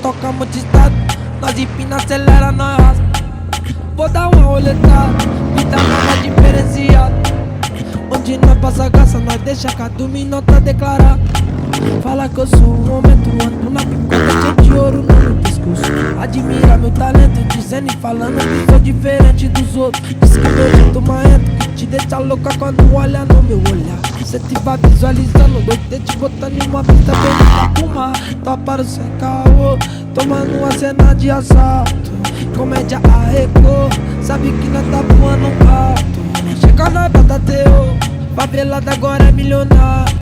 toca muito estado. Nós empina, acelera, nós raspa. Vou dar uma roletada, vida nova diferenciada. Onde nós passa graça, nós deixa cada minuto declarar. Fala que eu sou um homem, tu ando na picota cheio de ouro no meu pescoço. Admira meu talento, dizendo e falando que sou diferente dos outros. Diz que meu jeito marrento, que te deixa louca quando olha no meu olhar. Cê te vai visualizando, doido te botando em uma pista bem pra fumar. Toparam sem caô, tomando uma cena de assalto. Comédia arregou, sabe que nós tá voando alto. Chega nós bata teu, favelada agora é milionário.